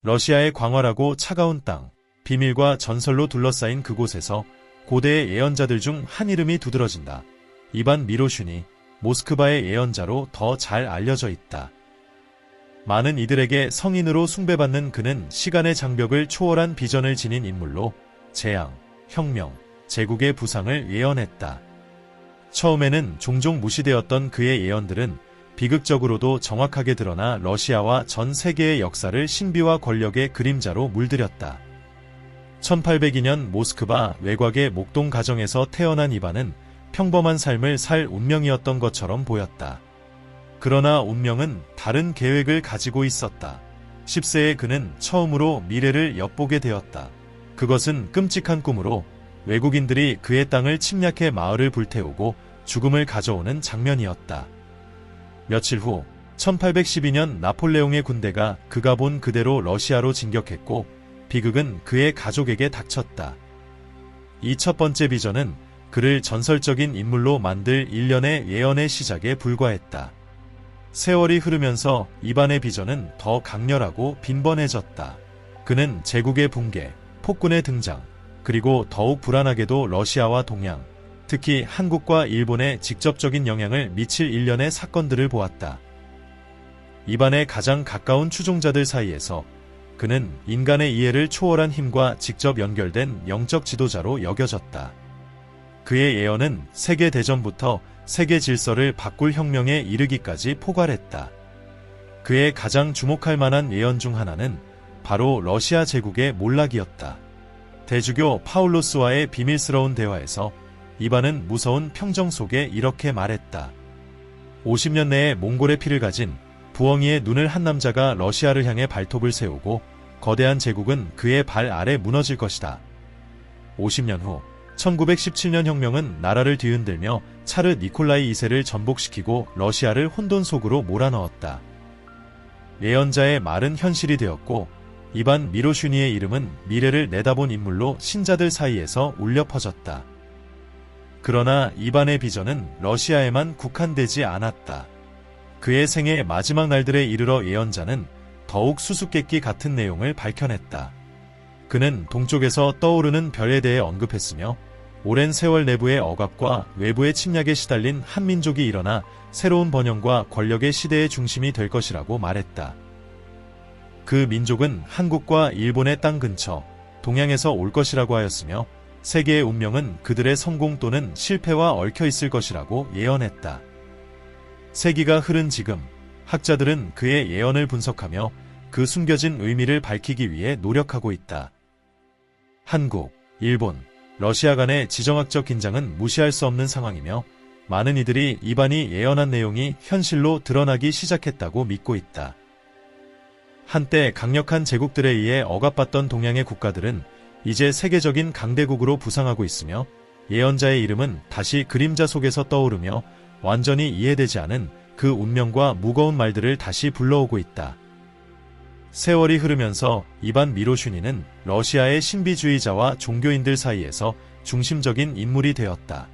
러시아의 광활하고 차가운 땅, 비밀과 전설로 둘러싸인 그곳에서 고대의 예언자들 중 한 이름이 두드러진다. 이반 미로슌이 모스크바의 예언자로 더 잘 알려져 있다. 많은 이들에게 성인으로 숭배받는 그는 시간의 장벽을 초월한 비전을 지닌 인물로 재앙, 혁명, 제국의 부상을 예언했다. 처음에는 종종 무시되었던 그의 예언들은 비극적으로도 정확하게 드러나 러시아와 전 세계의 역사를 신비와 권력의 그림자로 물들였다. 1802년 모스크바 외곽의 목동 가정에서 태어난 이반은 평범한 삶을 살 운명이었던 것처럼 보였다. 그러나 운명은 다른 계획을 가지고 있었다. 10세의 그는 처음으로 미래를 엿보게 되었다. 그것은 끔찍한 꿈으로 외국인들이 그의 땅을 침략해 마을을 불태우고 죽음을 가져오는 장면이었다. 며칠 후 1812년 나폴레옹의 군대가 그가 본 그대로 러시아로 진격했고 비극은 그의 가족에게 닥쳤다. 이 첫 번째 비전은 그를 전설적인 인물로 만들 일련의 예언의 시작에 불과했다. 세월이 흐르면서 이반의 비전은 더 강렬하고 빈번해졌다. 그는 제국의 붕괴, 폭군의 등장, 그리고 더욱 불안하게도 러시아와 동양, 특히 한국과 일본에 직접적인 영향을 미칠 일련의 사건들을 보았다. 이반의 가장 가까운 추종자들 사이에서 그는 인간의 이해를 초월한 힘과 직접 연결된 영적 지도자로 여겨졌다. 그의 예언은 세계대전부터 세계 질서를 바꿀 혁명에 이르기까지 포괄했다. 그의 가장 주목할 만한 예언 중 하나는 바로 러시아 제국의 몰락이었다. 대주교 파울로스와의 비밀스러운 대화에서 이반은 무서운 평정 속에 이렇게 말했다. 50년 내에 몽골의 피를 가진 부엉이의 눈을 한 남자가 러시아를 향해 발톱을 세우고 거대한 제국은 그의 발 아래 무너질 것이다. 50년 후 1917년 혁명은 나라를 뒤흔들며 차르 니콜라이 2세를 전복시키고 러시아를 혼돈 속으로 몰아넣었다. 예언자의 말은 현실이 되었고 이반 미로슈니의 이름은 미래를 내다본 인물로 신자들 사이에서 울려 퍼졌다. 그러나 이반의 비전은 러시아에만 국한되지 않았다. 그의 생애 마지막 날들에 이르러 예언자는 더욱 수수께끼 같은 내용을 밝혀냈다. 그는 동쪽에서 떠오르는 별에 대해 언급했으며 오랜 세월 내부의 억압과 외부의 침략에 시달린 한 민족이 일어나 새로운 번영과 권력의 시대의 중심이 될 것이라고 말했다. 그 민족은 한국과 일본의 땅 근처, 동양에서 올 것이라고 하였으며 세계의 운명은 그들의 성공 또는 실패와 얽혀 있을 것이라고 예언했다. 세기가 흐른 지금, 학자들은 그의 예언을 분석하며 그 숨겨진 의미를 밝히기 위해 노력하고 있다. 한국, 일본, 러시아 간의 지정학적 긴장은 무시할 수 없는 상황이며 많은 이들이 이반이 예언한 내용이 현실로 드러나기 시작했다고 믿고 있다. 한때 강력한 제국들에 의해 억압받던 동양의 국가들은 이제 세계적인 강대국으로 부상하고 있으며 예언자의 이름은 다시 그림자 속에서 떠오르며 완전히 이해되지 않은 그 운명과 무거운 말들을 다시 불러오고 있다. 세월이 흐르면서 이반 미로슈니는 러시아의 신비주의자와 종교인들 사이에서 중심적인 인물이 되었다.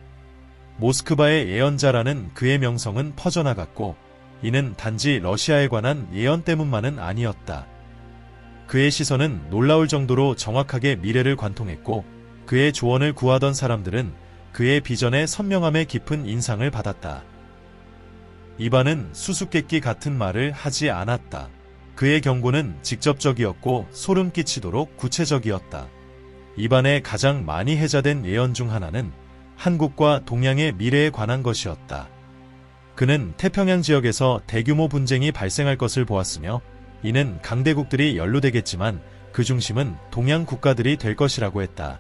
모스크바의 예언자라는 그의 명성은 퍼져나갔고 이는 단지 러시아에 관한 예언 때문만은 아니었다. 그의 시선은 놀라울 정도로 정확하게 미래를 관통했고 그의 조언을 구하던 사람들은 그의 비전의 선명함에 깊은 인상을 받았다. 이반은 수수께끼 같은 말을 하지 않았다. 그의 경고는 직접적이었고 소름 끼치도록 구체적이었다. 이반의 가장 많이 해자된 예언 중 하나는 한국과 동양의 미래에 관한 것이었다. 그는 태평양 지역에서 대규모 분쟁이 발생할 것을 보았으며 이는 강대국들이 연루되겠지만 그 중심은 동양 국가들이 될 것이라고 했다.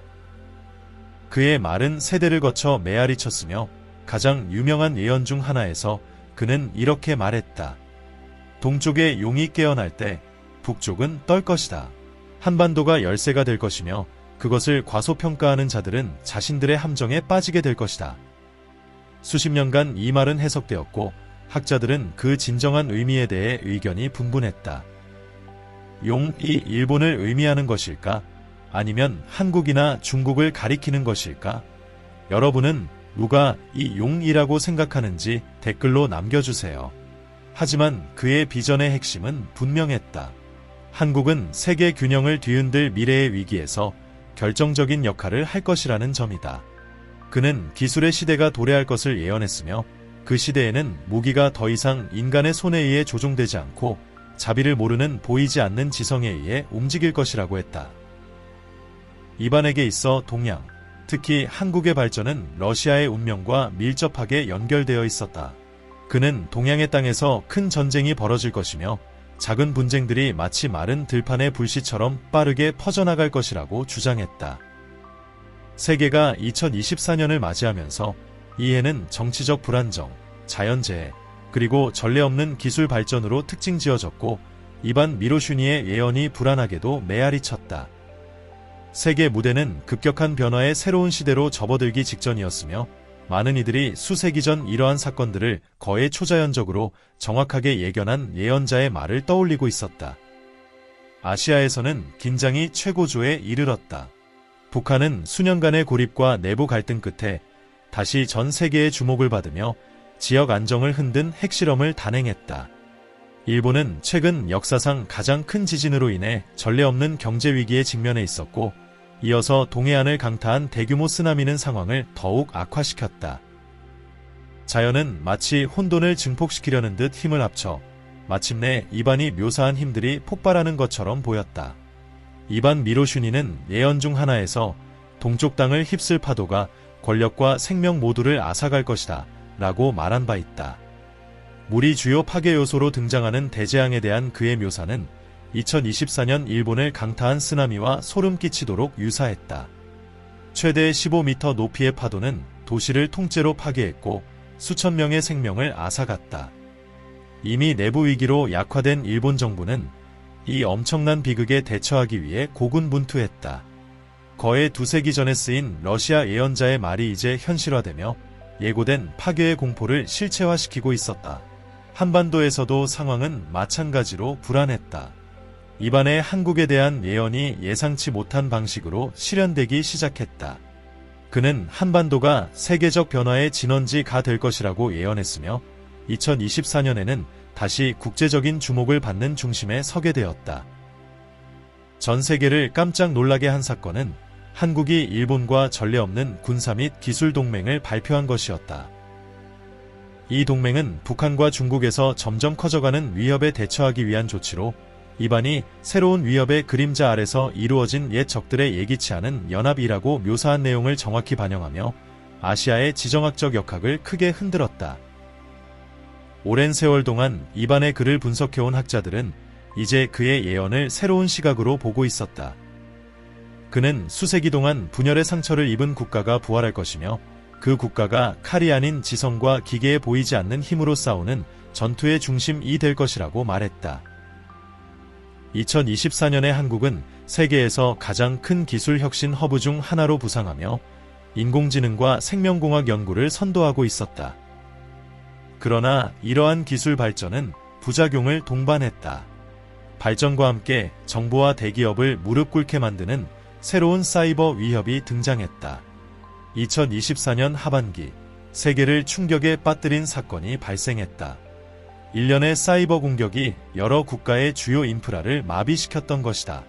그의 말은 세대를 거쳐 메아리 쳤으며 가장 유명한 예언 중 하나에서 그는 이렇게 말했다. 동쪽의 용이 깨어날 때 북쪽은 떨 것이다. 한반도가 열세가 될 것이며 그것을 과소평가하는 자들은 자신들의 함정에 빠지게 될 것이다. 수십 년간 이 말은 해석되었고 학자들은 그 진정한 의미에 대해 의견이 분분했다. 용이 일본을 의미하는 것일까? 아니면 한국이나 중국을 가리키는 것일까? 여러분은 누가 이 용이라고 생각하는지 댓글로 남겨주세요. 하지만 그의 비전의 핵심은 분명했다. 한국은 세계 균형을 뒤흔들 미래의 위기에서 결정적인 역할을 할 것이라는 점이다. 그는 기술의 시대가 도래할 것을 예언했으며 그 시대에는 무기가 더 이상 인간의 손에 의해 조종되지 않고 자비를 모르는 보이지 않는 지성에 의해 움직일 것이라고 했다. 이반에게 있어 동양, 특히 한국의 발전은 러시아의 운명과 밀접하게 연결되어 있었다. 그는 동양의 땅에서 큰 전쟁이 벌어질 것이며 작은 분쟁들이 마치 마른 들판의 불씨처럼 빠르게 퍼져나갈 것이라고 주장했다. 세계가 2024년을 맞이하면서 이 해는 정치적 불안정, 자연재해, 그리고 전례 없는 기술 발전으로 특징 지어졌고 이반 미로슈니의 예언이 불안하게도 메아리 쳤다. 세계 무대는 급격한 변화의 새로운 시대로 접어들기 직전이었으며 많은 이들이 수세기 전 이러한 사건들을 거의 초자연적으로 정확하게 예견한 예언자의 말을 떠올리고 있었다. 아시아에서는 긴장이 최고조에 이르렀다. 북한은 수년간의 고립과 내부 갈등 끝에 다시 전 세계의 주목을 받으며 지역 안정을 흔든 핵실험을 단행했다. 일본은 최근 역사상 가장 큰 지진으로 인해 전례 없는 경제 위기에 직면해 있었고 이어서 동해안을 강타한 대규모 쓰나미는 상황을 더욱 악화시켰다. 자연은 마치 혼돈을 증폭시키려는 듯 힘을 합쳐 마침내 이반이 묘사한 힘들이 폭발하는 것처럼 보였다. 이반 미로슈니는 예언 중 하나에서 동쪽 땅을 휩쓸 파도가 권력과 생명 모두를 앗아갈 것이다 라고 말한 바 있다. 물이 주요 파괴 요소로 등장하는 대재앙에 대한 그의 묘사는 2024년 일본을 강타한 쓰나미와 소름 끼치도록 유사했다. 최대 15m 높이의 파도는 도시를 통째로 파괴했고 수천 명의 생명을 앗아갔다. 이미 내부 위기로 약화된 일본 정부는 이 엄청난 비극에 대처하기 위해 고군분투했다. 거의 두세기 전에 쓰인 러시아 예언자의 말이 이제 현실화되며 예고된 파괴의 공포를 실체화시키고 있었다. 한반도에서도 상황은 마찬가지로 불안했다. 이반의 한국에 대한 예언이 예상치 못한 방식으로 실현되기 시작했다. 그는 한반도가 세계적 변화의 진원지가 될 것이라고 예언했으며 2024년에는 다시 국제적인 주목을 받는 중심에 서게 되었다. 전 세계를 깜짝 놀라게 한 사건은 한국이 일본과 전례 없는 군사 및 기술 동맹을 발표한 것이었다. 이 동맹은 북한과 중국에서 점점 커져가는 위협에 대처하기 위한 조치로 이반이 새로운 위협의 그림자 아래서 이루어진 옛 적들의 예기치 않은 연합이라고 묘사한 내용을 정확히 반영하며 아시아의 지정학적 역학을 크게 흔들었다. 오랜 세월 동안 이반의 글을 분석해온 학자들은 이제 그의 예언을 새로운 시각으로 보고 있었다. 그는 수세기 동안 분열의 상처를 입은 국가가 부활할 것이며 그 국가가 칼이 아닌 지성과 기계에 보이지 않는 힘으로 싸우는 전투의 중심이 될 것이라고 말했다. 2024년의 한국은 세계에서 가장 큰 기술 혁신 허브 중 하나로 부상하며 인공지능과 생명공학 연구를 선도하고 있었다. 그러나 이러한 기술 발전은 부작용을 동반했다. 발전과 함께 정부와 대기업을 무릎 꿇게 만드는 새로운 사이버 위협이 등장했다. 2024년 하반기 세계를 충격에 빠뜨린 사건이 발생했다. 일련의 사이버 공격이 여러 국가의 주요 인프라를 마비시켰던 것이다.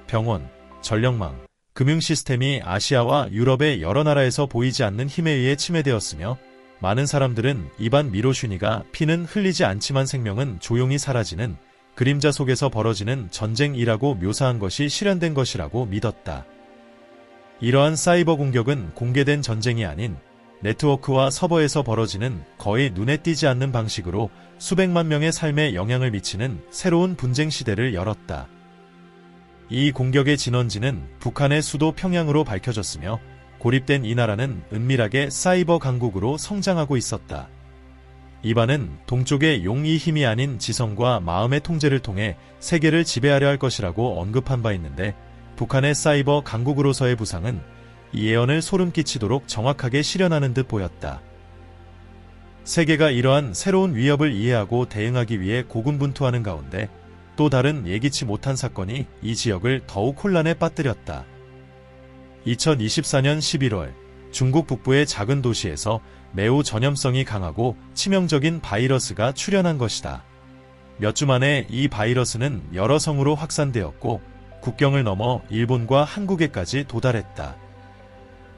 병원, 전력망, 금융 시스템이 아시아와 유럽의 여러 나라에서 보이지 않는 힘에 의해 침해되었으며 많은 사람들은 이반 미로슈니가 피는 흘리지 않지만 생명은 조용히 사라지는 그림자 속에서 벌어지는 전쟁이라고 묘사한 것이 실현된 것이라고 믿었다. 이러한 사이버 공격은 공개된 전쟁이 아닌 네트워크와 서버에서 벌어지는 거의 눈에 띄지 않는 방식으로 수백만 명의 삶에 영향을 미치는 새로운 분쟁 시대를 열었다. 이 공격의 진원지는 북한의 수도 평양으로 밝혀졌으며 고립된 이 나라는 은밀하게 사이버 강국으로 성장하고 있었다. 이반은 동쪽의 용의 힘이 아닌 지성과 마음의 통제를 통해 세계를 지배하려 할 것이라고 언급한 바 있는데 북한의 사이버 강국으로서의 부상은 이 예언을 소름 끼치도록 정확하게 실현하는 듯 보였다. 세계가 이러한 새로운 위협을 이해하고 대응하기 위해 고군분투하는 가운데 또 다른 예기치 못한 사건이 이 지역을 더욱 혼란에 빠뜨렸다. 2024년 11월 중국 북부의 작은 도시에서 매우 전염성이 강하고 치명적인 바이러스가 출현한 것이다. 몇 주 만에 이 바이러스는 여러 성으로 확산되었고 국경을 넘어 일본과 한국에까지 도달했다.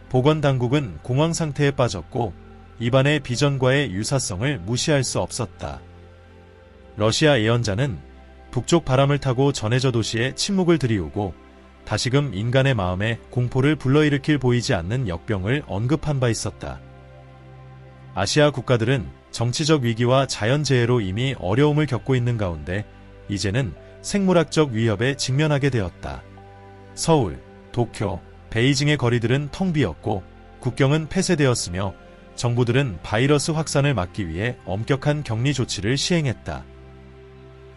보건당국은 공황 상태에 빠졌고 이반의 비전과의 유사성을 무시할 수 없었다. 러시아 예언자는 북쪽 바람을 타고 전해저 도시에 침묵을 들이우고 다시금 인간의 마음에 공포를 불러일으킬 보이지 않는 역병을 언급한 바 있었다. 아시아 국가들은 정치적 위기와 자연재해로 이미 어려움을 겪고 있는 가운데 이제는 생물학적 위협에 직면하게 되었다. 서울, 도쿄, 베이징의 거리들은 텅 비었고 국경은 폐쇄되었으며 정부들은 바이러스 확산을 막기 위해 엄격한 격리 조치를 시행했다.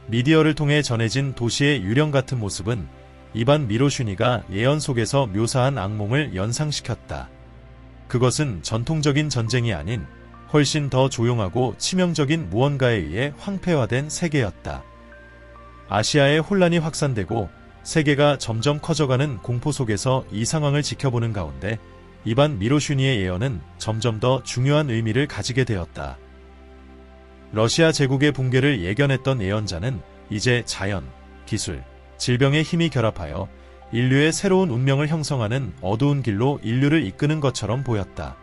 미디어를 통해 전해진 도시의 유령 같은 모습은 이반 미로슈니가 예언 속에서 묘사한 악몽을 연상시켰다. 그것은 전통적인 전쟁이 아닌 훨씬 더 조용하고 치명적인 무언가에 의해 황폐화된 세계였다. 아시아의 혼란이 확산되고 세계가 점점 커져가는 공포 속에서 이 상황을 지켜보는 가운데 이반 미로슈니의 예언은 점점 더 중요한 의미를 가지게 되었다. 러시아 제국의 붕괴를 예견했던 예언자는 이제 자연, 기술, 질병의 힘이 결합하여 인류의 새로운 운명을 형성하는 어두운 길로 인류를 이끄는 것처럼 보였다.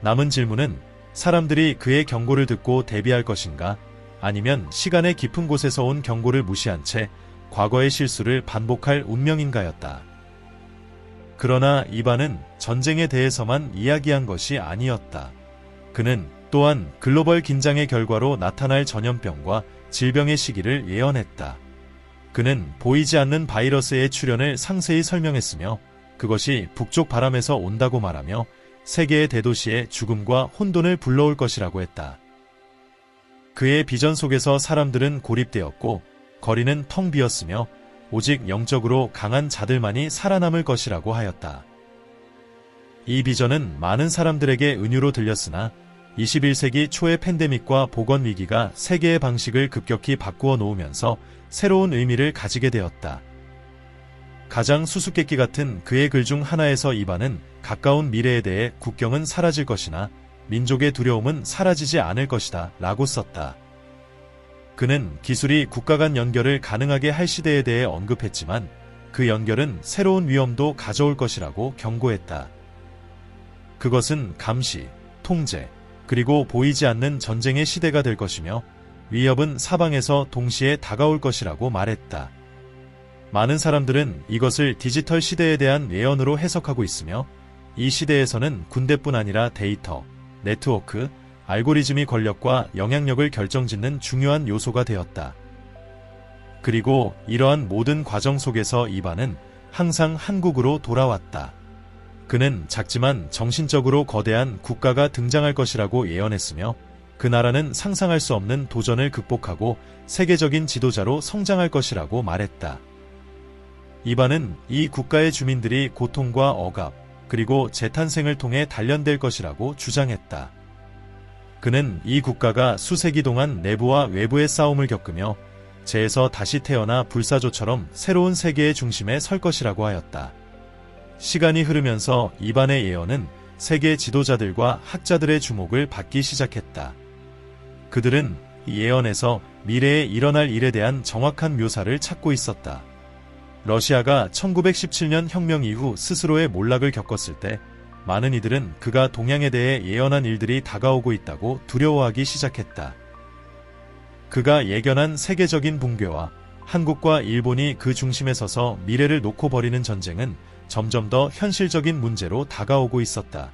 남은 질문은 사람들이 그의 경고를 듣고 대비할 것인가, 아니면 시간의 깊은 곳에서 온 경고를 무시한 채 과거의 실수를 반복할 운명인가였다. 그러나 이반은 전쟁에 대해서만 이야기한 것이 아니었다. 그는 또한 글로벌 긴장의 결과로 나타날 전염병과 질병의 시기를 예언했다. 그는 보이지 않는 바이러스의 출현을 상세히 설명했으며 그것이 북쪽 바람에서 온다고 말하며 세계의 대도시에 죽음과 혼돈을 불러올 것이라고 했다. 그의 비전 속에서 사람들은 고립되었고 거리는 텅 비었으며 오직 영적으로 강한 자들만이 살아남을 것이라고 하였다. 이 비전은 많은 사람들에게 은유로 들렸으나 21세기 초의 팬데믹과 보건 위기가 세계의 방식을 급격히 바꾸어 놓으면서 새로운 의미를 가지게 되었다. 가장 수수께끼 같은 그의 글 중 하나에서 이반은 가까운 미래에 대해 국경은 사라질 것이나 민족의 두려움은 사라지지 않을 것이다 라고 썼다. 그는 기술이 국가 간 연결을 가능하게 할 시대에 대해 언급했지만 그 연결은 새로운 위험도 가져올 것이라고 경고했다. 그것은 감시, 통제, 그리고 보이지 않는 전쟁의 시대가 될 것이며 위협은 사방에서 동시에 다가올 것이라고 말했다. 많은 사람들은 이것을 디지털 시대에 대한 예언으로 해석하고 있으며 이 시대에서는 군대뿐 아니라 데이터, 네트워크, 알고리즘이 권력과 영향력을 결정짓는 중요한 요소가 되었다. 그리고 이러한 모든 과정 속에서 이반은 항상 한국으로 돌아왔다. 그는 작지만 정신적으로 거대한 국가가 등장할 것이라고 예언했으며 그 나라는 상상할 수 없는 도전을 극복하고 세계적인 지도자로 성장할 것이라고 말했다. 이반은 이 국가의 주민들이 고통과 억압, 그리고 재탄생을 통해 단련될 것이라고 주장했다. 그는 이 국가가 수세기 동안 내부와 외부의 싸움을 겪으며 재에서 다시 태어나 불사조처럼 새로운 세계의 중심에 설 것이라고 하였다. 시간이 흐르면서 이반의 예언은 세계 지도자들과 학자들의 주목을 받기 시작했다. 그들은 이 예언에서 미래에 일어날 일에 대한 정확한 묘사를 찾고 있었다. 러시아가 1917년 혁명 이후 스스로의 몰락을 겪었을 때 많은 이들은 그가 동양에 대해 예언한 일들이 다가오고 있다고 두려워하기 시작했다. 그가 예견한 세계적인 붕괴와 한국과 일본이 그 중심에 서서 미래를 놓고 벌이는 전쟁은 점점 더 현실적인 문제로 다가오고 있었다.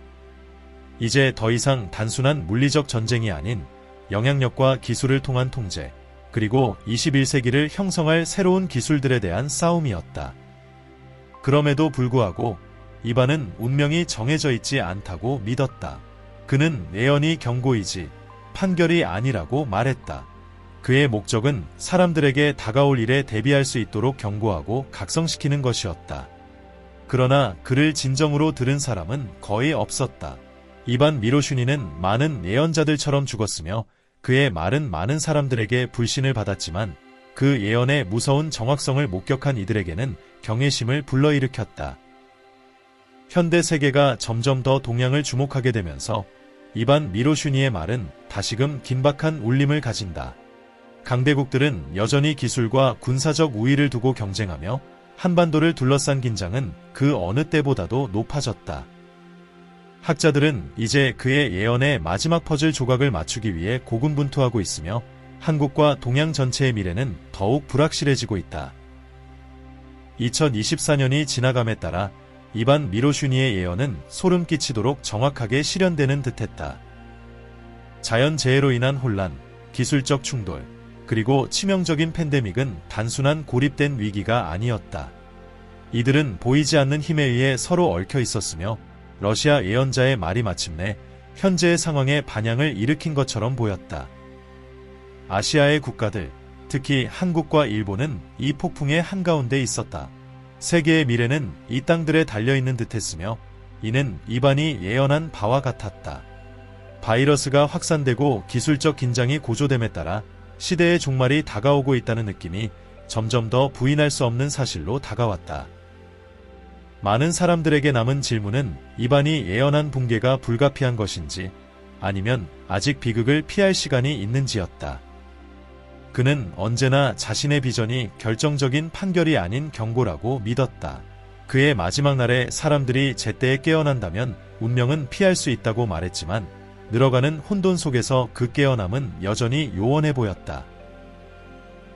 이제 더 이상 단순한 물리적 전쟁이 아닌 영향력과 기술을 통한 통제, 그리고 21세기를 형성할 새로운 기술들에 대한 싸움이었다. 그럼에도 불구하고 이반은 운명이 정해져 있지 않다고 믿었다. 그는 예언이 경고이지 판결이 아니라고 말했다. 그의 목적은 사람들에게 다가올 일에 대비할 수 있도록 경고하고 각성시키는 것이었다. 그러나 그를 진정으로 들은 사람은 거의 없었다. 이반 미로슈니는 많은 예언자들처럼 죽었으며 그의 말은 많은 사람들에게 불신을 받았지만 그 예언의 무서운 정확성을 목격한 이들에게는 경외심을 불러일으켰다. 현대 세계가 점점 더 동양을 주목하게 되면서 이반 미로슈니의 말은 다시금 긴박한 울림을 가진다. 강대국들은 여전히 기술과 군사적 우위를 두고 경쟁하며 한반도를 둘러싼 긴장은 그 어느 때보다도 높아졌다. 학자들은 이제 그의 예언의 마지막 퍼즐 조각을 맞추기 위해 고군분투하고 있으며 한국과 동양 전체의 미래는 더욱 불확실해지고 있다. 2024년이 지나감에 따라 이반 미로슈니의 예언은 소름 끼치도록 정확하게 실현되는 듯했다. 자연재해로 인한 혼란, 기술적 충돌, 그리고 치명적인 팬데믹은 단순한 고립된 위기가 아니었다. 이들은 보이지 않는 힘에 의해 서로 얽혀 있었으며 러시아 예언자의 말이 마침내 현재의 상황에 반향을 일으킨 것처럼 보였다. 아시아의 국가들, 특히 한국과 일본은 이 폭풍의 한가운데 있었다. 세계의 미래는 이 땅들에 달려있는 듯했으며 이는 이반이 예언한 바와 같았다. 바이러스가 확산되고 기술적 긴장이 고조됨에 따라 시대의 종말이 다가오고 있다는 느낌이 점점 더 부인할 수 없는 사실로 다가왔다. 많은 사람들에게 남은 질문은 이반이 예언한 붕괴가 불가피한 것인지 아니면 아직 비극을 피할 시간이 있는지였다. 그는 언제나 자신의 비전이 결정적인 판결이 아닌 경고라고 믿었다. 그의 마지막 날에 사람들이 제때에 깨어난다면 운명은 피할 수 있다고 말했지만 늘어가는 혼돈 속에서 그 깨어남은 여전히 요원해 보였다.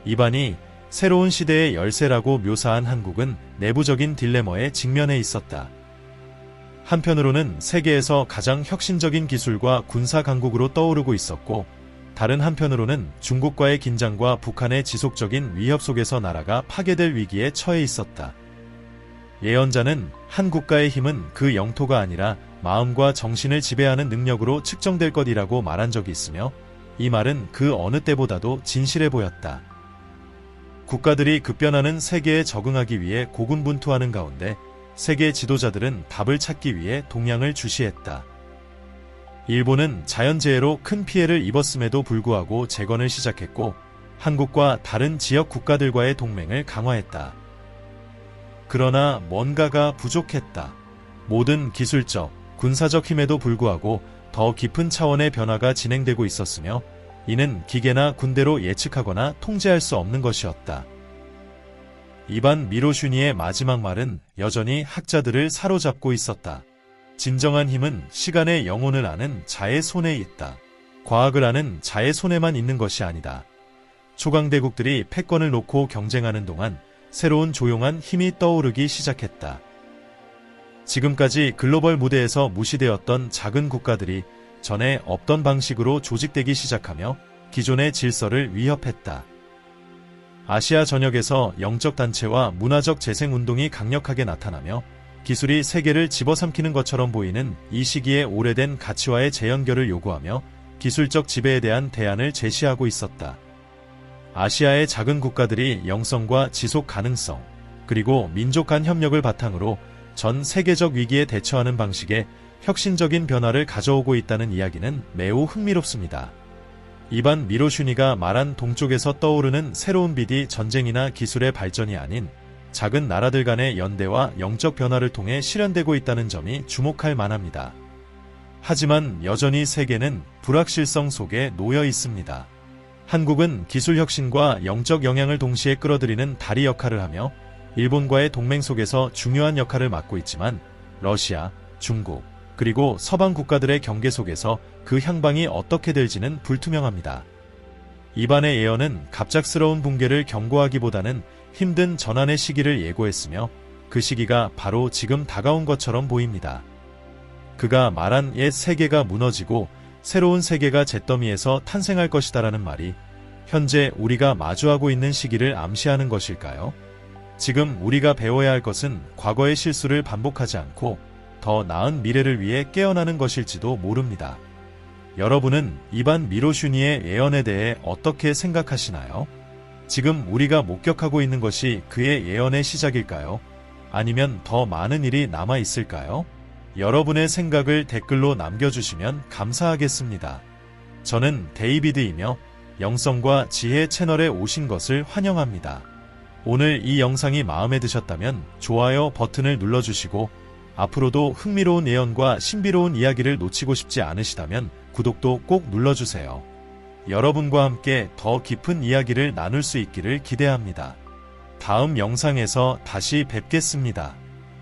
이반이 새로운 시대의 열쇠라고 묘사한 한국은 내부적인 딜레마에 직면해 있었다. 한편으로는 세계에서 가장 혁신적인 기술과 군사 강국으로 떠오르고 있었고 다른 한편으로는 중국과의 긴장과 북한의 지속적인 위협 속에서 나라가 파괴될 위기에 처해 있었다. 예언자는 한 국가의 힘은 그 영토가 아니라 마음과 정신을 지배하는 능력으로 측정될 것이라고 말한 적이 있으며 이 말은 그 어느 때보다도 진실해 보였다. 국가들이 급변하는 세계에 적응하기 위해 고군분투하는 가운데 세계 지도자들은 답을 찾기 위해 동향을 주시했다. 일본은 자연재해로 큰 피해를 입었음에도 불구하고 재건을 시작했고 한국과 다른 지역 국가들과의 동맹을 강화했다. 그러나 뭔가가 부족했다. 모든 기술적, 군사적 힘에도 불구하고 더 깊은 차원의 변화가 진행되고 있었으며 이는 기계나 군대로 예측하거나 통제할 수 없는 것이었다. 이반 미로슈니의 마지막 말은 여전히 학자들을 사로잡고 있었다. 진정한 힘은 시간의 영혼을 아는 자의 손에 있다. 과학을 아는 자의 손에만 있는 것이 아니다. 초강대국들이 패권을 놓고 경쟁하는 동안 새로운 조용한 힘이 떠오르기 시작했다. 지금까지 글로벌 무대에서 무시되었던 작은 국가들이 전에 없던 방식으로 조직되기 시작하며 기존의 질서를 위협했다. 아시아 전역에서 영적 단체와 문화적 재생운동이 강력하게 나타나며 기술이 세계를 집어삼키는 것처럼 보이는 이 시기에 오래된 가치와의 재연결을 요구하며 기술적 지배에 대한 대안을 제시하고 있었다. 아시아의 작은 국가들이 영성과 지속 가능성, 그리고 민족 간 협력을 바탕으로 전 세계적 위기에 대처하는 방식에 혁신적인 변화를 가져오고 있다는 이야기는 매우 흥미롭습니다. 이반 미로슈니가 말한 동쪽에서 떠오르는 새로운 빛이 전쟁이나 기술의 발전이 아닌 작은 나라들 간의 연대와 영적 변화를 통해 실현되고 있다는 점이 주목할 만합니다. 하지만 여전히 세계는 불확실성 속에 놓여 있습니다. 한국은 기술 혁신과 영적 영향을 동시에 끌어들이는 다리 역할을 하며 일본과의 동맹 속에서 중요한 역할을 맡고 있지만 러시아, 중국, 그리고 서방 국가들의 경계 속에서 그 향방이 어떻게 될지는 불투명합니다. 이반의 예언은 갑작스러운 붕괴를 경고하기보다는 힘든 전환의 시기를 예고했으며 그 시기가 바로 지금 다가온 것처럼 보입니다. 그가 말한 옛 세계가 무너지고 새로운 세계가 잿더미에서 탄생할 것이다라는 말이 현재 우리가 마주하고 있는 시기를 암시하는 것일까요? 지금 우리가 배워야 할 것은 과거의 실수를 반복하지 않고 더 나은 미래를 위해 깨어나는 것일지도 모릅니다. 여러분은 이반 미로슈니의 예언에 대해 어떻게 생각하시나요? 지금 우리가 목격하고 있는 것이 그의 예언의 시작일까요? 아니면 더 많은 일이 남아 있을까요? 여러분의 생각을 댓글로 남겨주시면 감사하겠습니다. 저는 데이비드이며 영성과 지혜 채널에 오신 것을 환영합니다. 오늘 이 영상이 마음에 드셨다면 좋아요 버튼을 눌러주시고 앞으로도 흥미로운 예언과 신비로운 이야기를 놓치고 싶지 않으시다면 구독도 꼭 눌러주세요. 여러분과 함께 더 깊은 이야기를 나눌 수 있기를 기대합니다. 다음 영상에서 다시 뵙겠습니다.